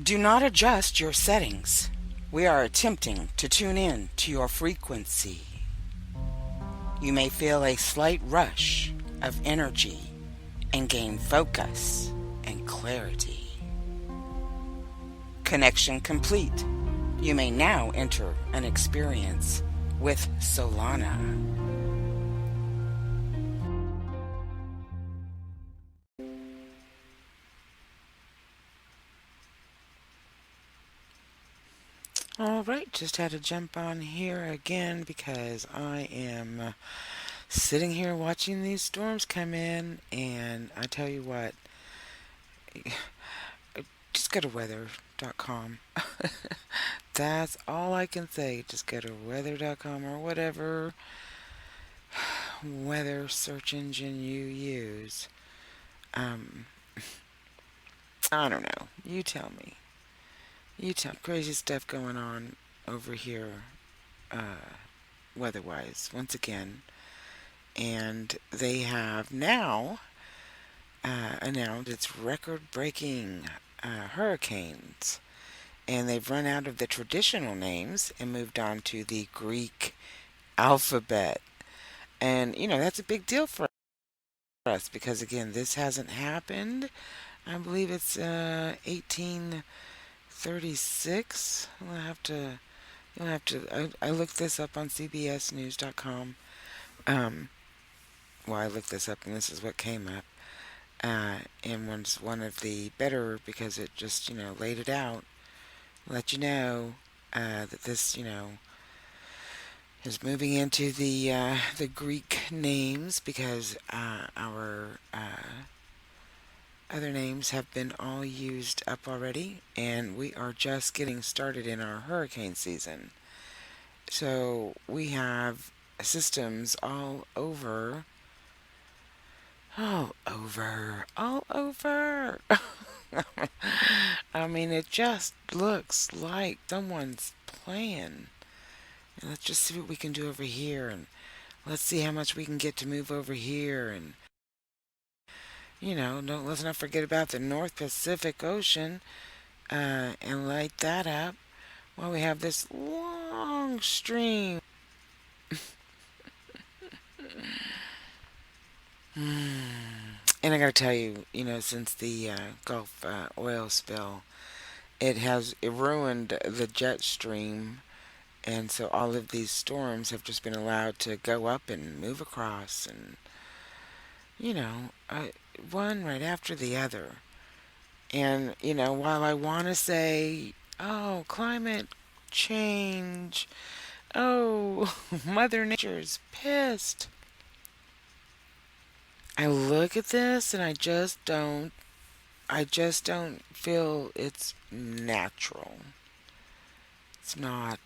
Do not adjust your settings. We are attempting to tune in to your frequency. You may feel a slight rush of energy and gain focus and clarity. Connection complete. You may now enter an experience with Solana. All right, just had to jump on here again because I am sitting here watching these storms come in, and I tell you what, just go to weather.com. That's all I can say. Just go to weather.com or whatever weather search engine you use. Um, I don't know. You tell me. You tell me. Crazy stuff going on over here, weather-wise, once again. And they have now announced its record-breaking hurricanes. And they've run out of the traditional names and moved on to the Greek alphabet. And, that's a big deal for us because, again, this hasn't happened. I believe it's 1836. I looked this up on cbsnews.com. I looked this up and this is what came up. And was one of the better because it just, laid it out. Let you know that this, is moving into the Greek names because our other names have been all used up already, and we are just getting started in our hurricane season. So we have systems all over. All over. I mean, it just looks like someone's plan. And let's just see what we can do over here, and let's see how much we can get to move over here, and let's not forget about the North Pacific Ocean, and light that up while we have this long stream. And I gotta tell you, since the Gulf oil spill, it ruined the jet stream, and so all of these storms have just been allowed to go up and move across, and one right after the other. And while I want to say, oh, climate change, oh, Mother Nature's pissed, I look at this and I just don't feel it's natural. It's not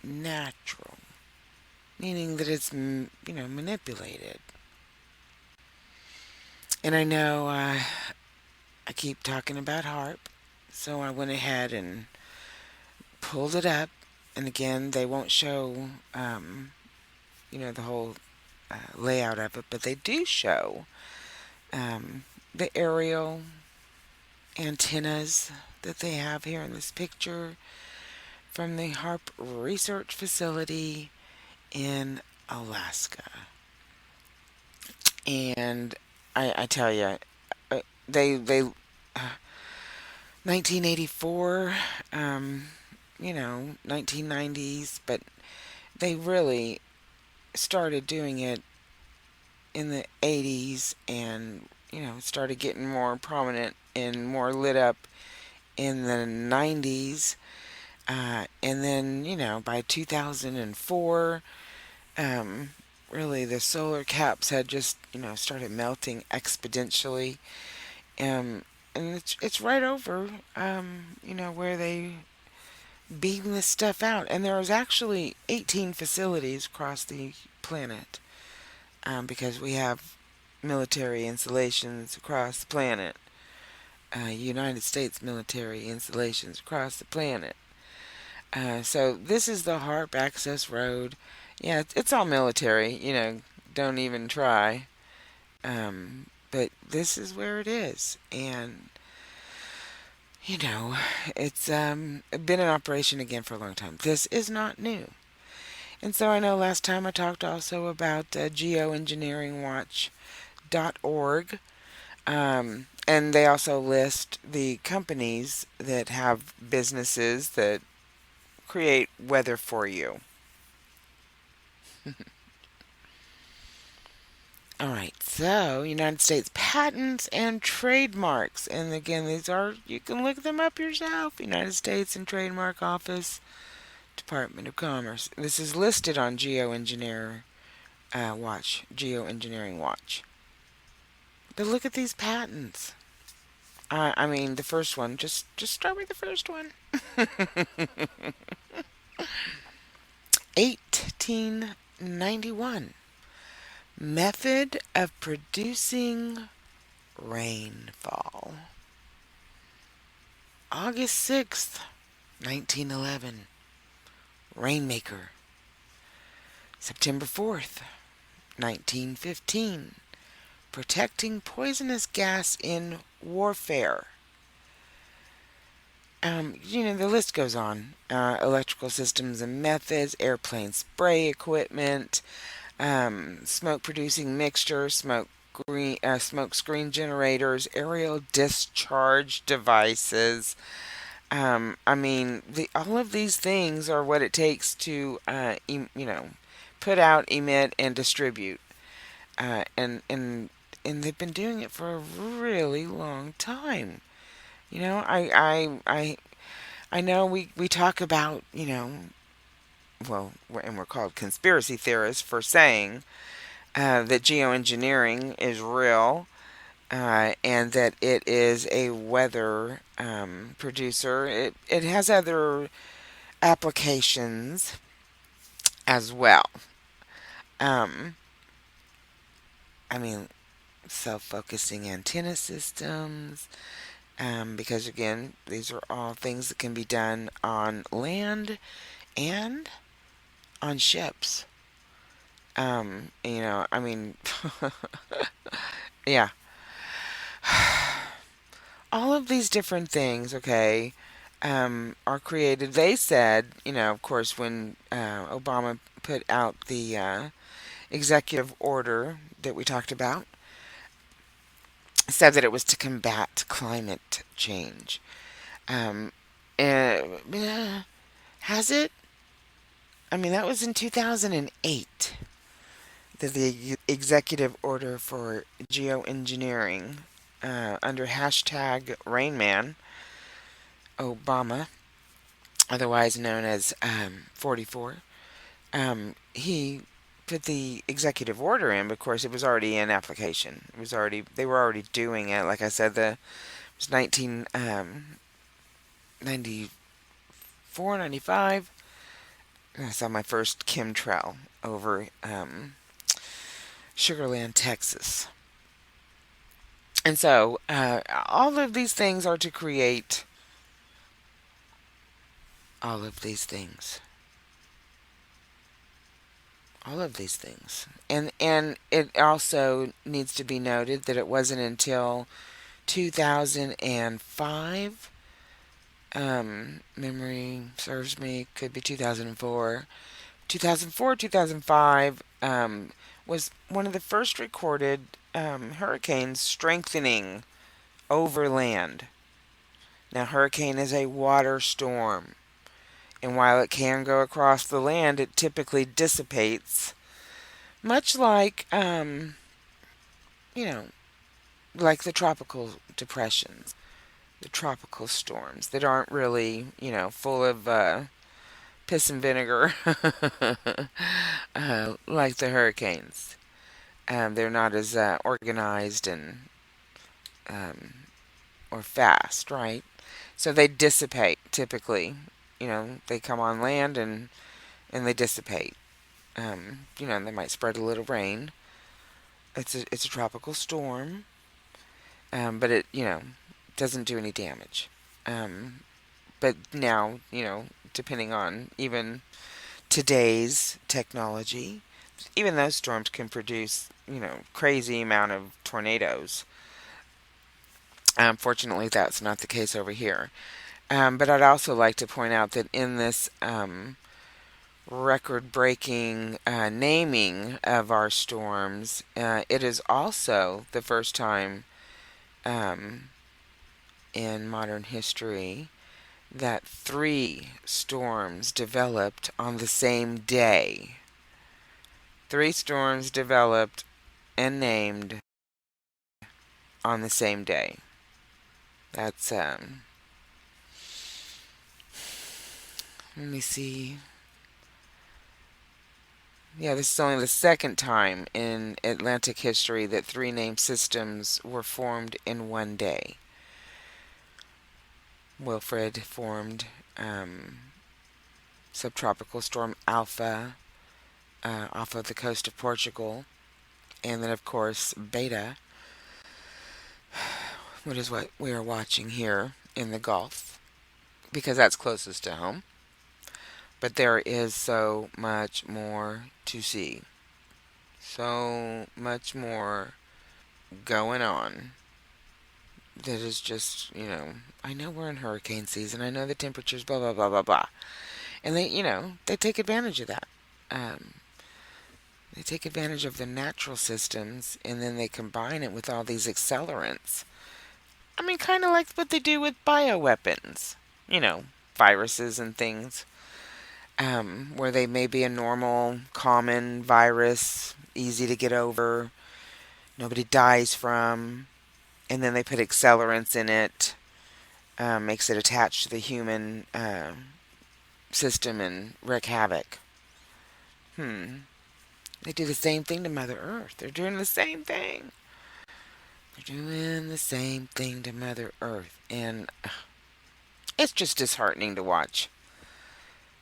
natural, meaning that it's, manipulated. And I know I keep talking about HARP, so I went ahead and pulled it up. And again, they won't show, the whole layout of it, but they do show the aerial antennas that they have here in this picture from the HARP Research Facility in Alaska. And I tell you, they 1984, 1990s, but they really started doing it in the 80s, and started getting more prominent and more lit up in the 90s, and then by 2004, really the solar caps had just started melting exponentially, and it's right over where they beam this stuff out, and there was actually 18 facilities across the planet, because we have military installations across the planet, United States military installations across the planet. So this is the HARP access road. Yeah, it's all military. Don't even try. But this is where it is, and you know, it's been in operation again for a long time. This is not new. And so I know last time I talked also about geoengineeringwatch.org. And they also list the companies that have businesses that create weather for you. All right, so United States patents and trademarks. And again, these are, you can look them up yourself. United States and Trademark Office, Department of Commerce. This is listed on Geoengineering Watch. But look at these patents. I mean, the first one, just start with the first one. 1891. Method of producing rainfall. August 6th, 1911. Rainmaker. September 4th, 1915. Protecting poisonous gas in warfare. The list goes on. Electrical systems and methods, airplane spray equipment, smoke producing mixture, smoke screen generators, aerial discharge devices. I mean, all of these things are what it takes to, put out, emit, and distribute. And they've been doing it for a really long time. You know, I know we talk about, and we're called conspiracy theorists for saying that geoengineering is real, and that it is a weather producer. It has other applications as well. Um, I mean, self-focusing antenna systems, because again, these are all things that can be done on land and on ships. I mean, yeah, all of these different things, okay, are created. They said, of course, when Obama put out the executive order that we talked about, said that it was to combat climate change. Um, has it? I mean, that was in 2008 that the executive order for geoengineering under hashtag Rainman Obama, otherwise known as 44, he put the executive order in. But of course, it was already in application. They were already doing it. Like I said, it was 1994, 95. I saw my first chemtrail over Sugarland, Texas. And so, all of these things are to create all of these things. All of these things. And it also needs to be noted that it wasn't until 2005, memory serves me, could be 2004. 2004, 2005 was one of the first recorded hurricanes strengthening over land. Now, hurricane is a water storm, and while it can go across the land, it typically dissipates, much like, you know, like the tropical depressions, the tropical storms that aren't really, full of piss and vinegar like the hurricanes. They're not as organized and um, or fast, right? So they dissipate typically. They come on land and they dissipate. They might spread a little rain. It's a tropical storm, but it doesn't do any damage. But now depending on even today's technology, even those storms can produce crazy amount of tornadoes. Fortunately, that's not the case over here. But I'd also like to point out that in this record breaking naming of our storms, it is also the first time um, in modern history that three storms developed on the same day. Three storms developed and named on the same day. That's, let me see. Yeah, this is only the second time in Atlantic history that three named systems were formed in one day. Wilfred formed subtropical storm Alpha off of the coast of Portugal. And then, of course, Beta, which is what we are watching here in the Gulf, because that's closest to home. But there is so much more to see. So much more going on that is just, I know we're in hurricane season. I know the temperatures, blah, blah, blah, blah, blah. And they take advantage of that. Um, they take advantage of the natural systems and then they combine it with all these accelerants. I mean, kind of like what they do with bioweapons, you know, viruses and things, where they may be a normal, common virus, easy to get over, nobody dies from, and then they put accelerants in it, makes it attached to the human system and wreak havoc. Hmm. They do the same thing to Mother Earth. They're doing the same thing. They're doing the same thing to Mother Earth. And it's just disheartening to watch.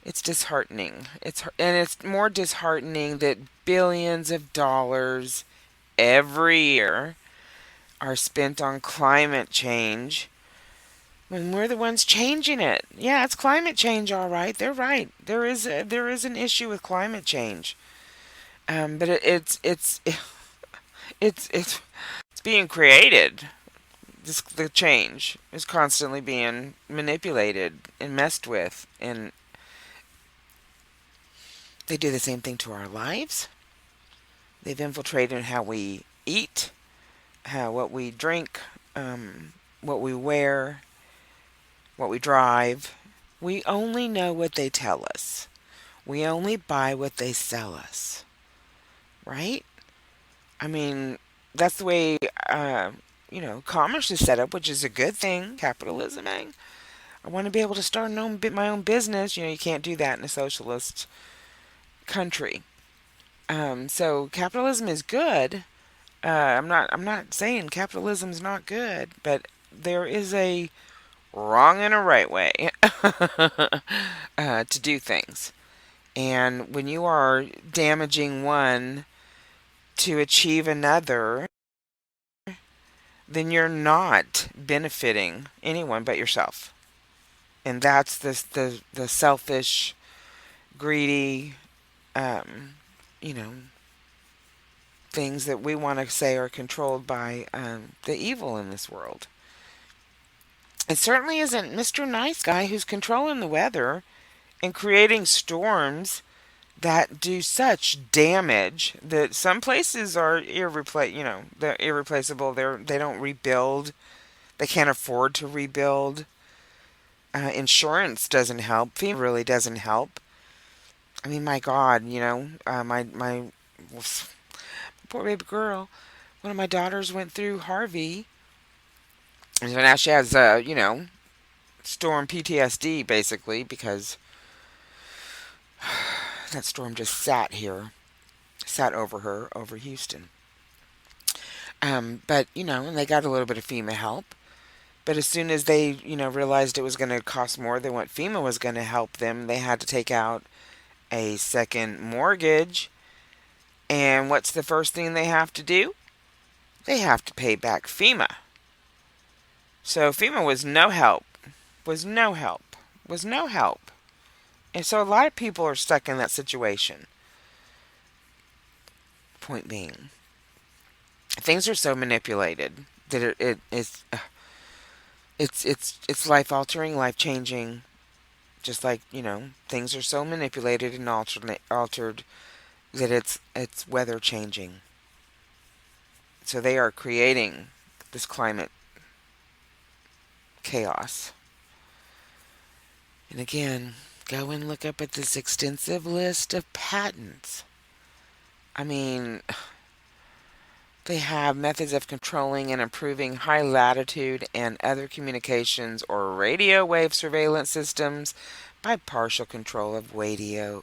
It's disheartening. It's more disheartening that billions of dollars every year are spent on climate change when we're the ones changing it. Yeah, it's climate change, all right. They're right. There is an issue with climate change. But it's being created. The change is constantly being manipulated and messed with, and they do the same thing to our lives. They've infiltrated how we eat, how what we drink, what we wear, what we drive. We only know what they tell us. We only buy what they sell us, right? I mean, that's the way commerce is set up, which is a good thing. Capitalism, eh? I want to be able to start my own business. You can't do that in a socialist country. So capitalism is good. I'm not saying capitalism is not good, but there is a wrong and a right way to do things. And when you are damaging one to achieve another, then you're not benefiting anyone but yourself. And that's the selfish, greedy, um, you know, things that we want to say are controlled by the evil in this world. It certainly isn't Mr. Nice Guy who's controlling the weather and creating storms that do such damage that some places are they're irreplaceable. They don't rebuild. They can't afford to rebuild. Insurance doesn't help. FEMA really doesn't help. I mean, my God, my poor baby girl. One of my daughters went through Harvey, and so now she has storm PTSD basically because that storm just sat over her over Houston. But and they got a little bit of FEMA help. But as soon as they realized it was going to cost more than what FEMA was going to help them, they had to take out a second mortgage. And what's the first thing they have to do? They have to pay back FEMA. So FEMA was no help, was no help, was no help. And so a lot of people are stuck in that situation. Point being, things are so manipulated that it is. It's life altering, life changing. Just like things are so manipulated and altered that it's weather changing. So they are creating this climate chaos. And again, go and look up at this extensive list of patents. I mean, they have methods of controlling and improving high latitude and other communications or radio wave surveillance systems by partial control of radio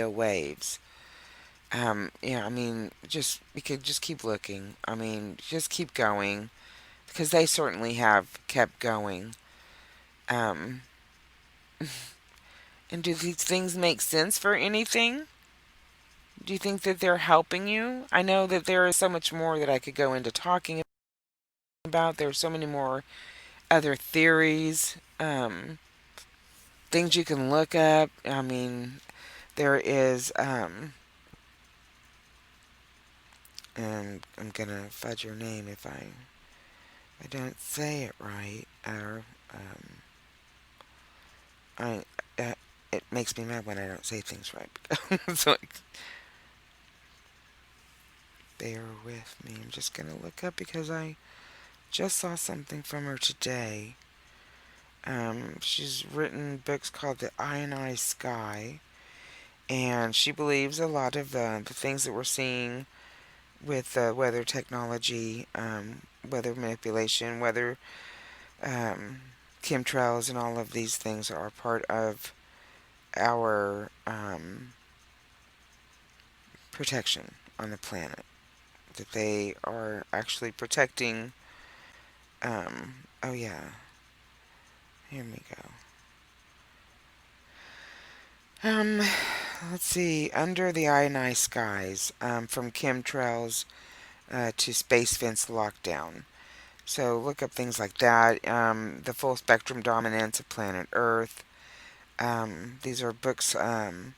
waves. Yeah, I mean, just we could just keep looking. I mean, just keep going because they certainly have kept going. Um, and do these things make sense for anything? Do you think that they're helping you? I know that there is so much more that I could go into talking about. There are so many more other theories, things you can look up. I mean, there is, and I'm gonna fudge your name if I don't say it right. Or I it makes me mad when I don't say things right. So like, bear with me. I'm just gonna look up because I just saw something from her today. She's written books called The Ionized Sky, and she believes a lot of the things that we're seeing with weather technology, weather manipulation, weather um, chemtrails, and all of these things are part of our protection on the planet. That they are actually protecting. Oh yeah, here we go. Um, let's see. Under the ionized skies, from chemtrails to space fence lockdown. So look up things like that. The full spectrum dominance of planet Earth. These are books, that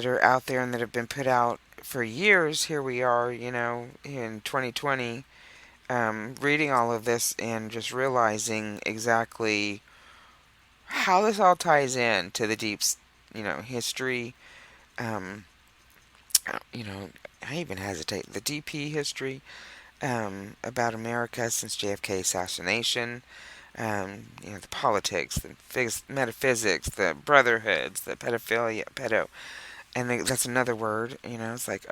are out there and that have been put out for years. Here we are, in 2020, reading all of this and just realizing exactly how this all ties in to the deep, history. Um, you know, I even hesitate. The DP history about America since JFK assassination. The politics, the metaphysics, the brotherhoods, the pedophilia, and that's another word. It's like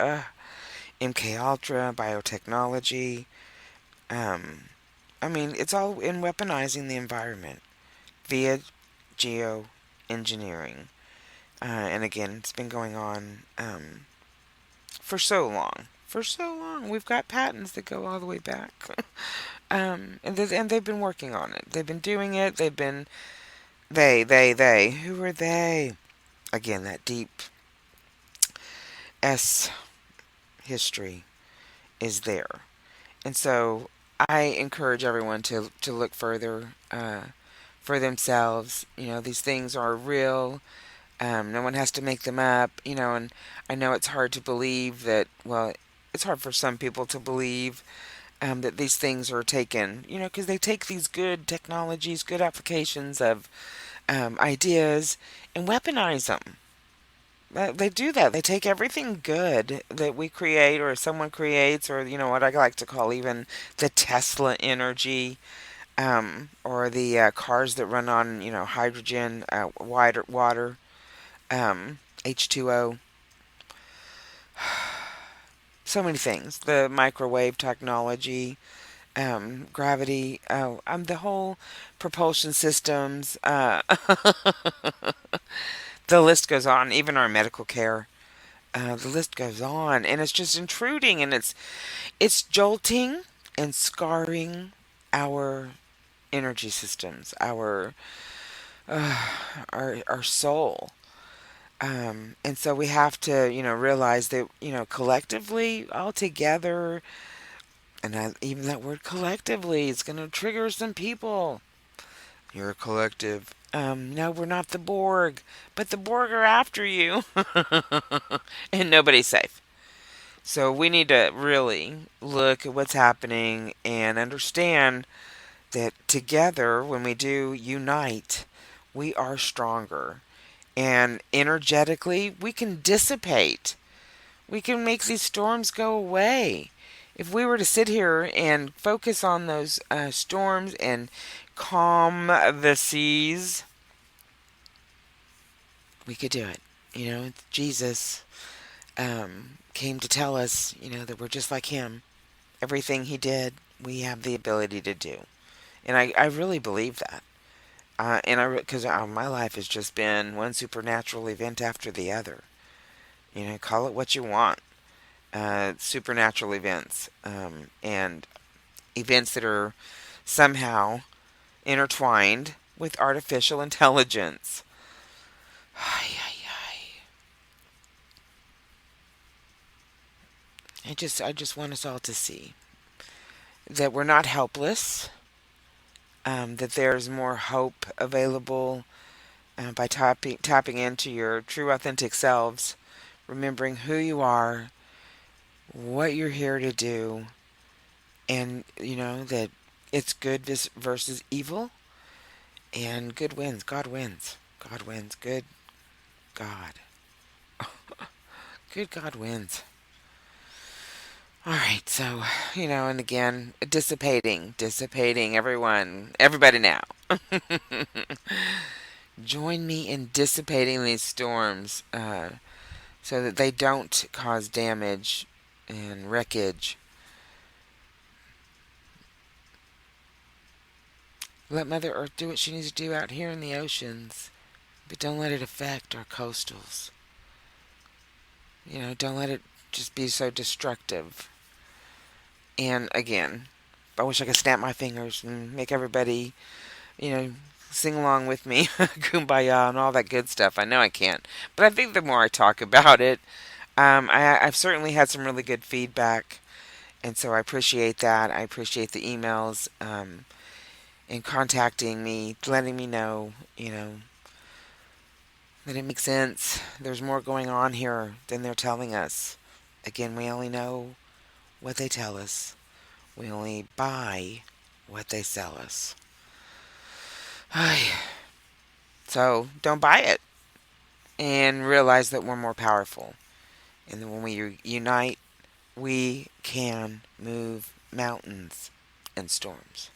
MK Ultra, biotechnology. Um, I mean, it's all in weaponizing the environment via geoengineering. And again, it's been going on for so long. For so long, we've got patents that go all the way back. And they've been working on it. They've been doing it. They've been they. Who are they? Again, that deep S history is there, and so I encourage everyone to look further for themselves. These things are real. No one has to make them up. And I know it's hard to believe that. Well, it's hard for some people to believe that these things are taken, because they take these good technologies, good applications of ideas, and weaponize them. They do that. They take everything good that we create or someone creates, or what I like to call even the Tesla energy, or the cars that run on hydrogen, water, H2O, so many things. The microwave technology, gravity, the whole propulsion systems. The list goes on. Even our medical care. The list goes on, and it's just intruding, and it's jolting and scarring our energy systems, uh, our soul. And so we have to, realize that, collectively, all together, and even that word collectively is going to trigger some people. You're a collective. No, we're not the Borg, but the Borg are after you, and nobody's safe. So we need to really look at what's happening and understand that together, when we do unite, we are stronger. And energetically, we can dissipate. We can make these storms go away. If we were to sit here and focus on those storms and calm the seas, we could do it. Jesus came to tell us, that we're just like him. Everything he did, we have the ability to do. And I really believe that. Because my life has just been one supernatural event after the other. Call it what you want. Supernatural events, and events that are somehow intertwined with artificial intelligence. Ay, ay, ay. I just want us all to see that we're not helpless, that there's more hope available by tapping into your true authentic selves, remembering who you are, what you're here to do, and that it's good versus evil, and good wins. God wins. God wins. Good God. Good God wins. All right, so and again, dissipating. Everybody now. Join me in dissipating these storms, so that they don't cause damage and wreckage. Let Mother Earth do what she needs to do out here in the oceans, but don't let it affect our coastals. Don't let it just be so destructive. And again, I wish I could snap my fingers and make everybody, you know, sing along with me, kumbaya, and all that good stuff. I know I can't. But I think the more I talk about it, I've certainly had some really good feedback. And so I appreciate that. I appreciate the emails, and contacting me, letting me know, that it makes sense. There's more going on here than they're telling us. Again, we only know what they tell us. We only buy what they sell us. So don't buy it, and realize that we're more powerful. And that when we unite, we can move mountains and storms.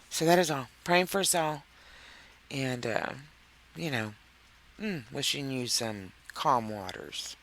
So that is all. Praying for us all. And, you know, wishing you some calm waters.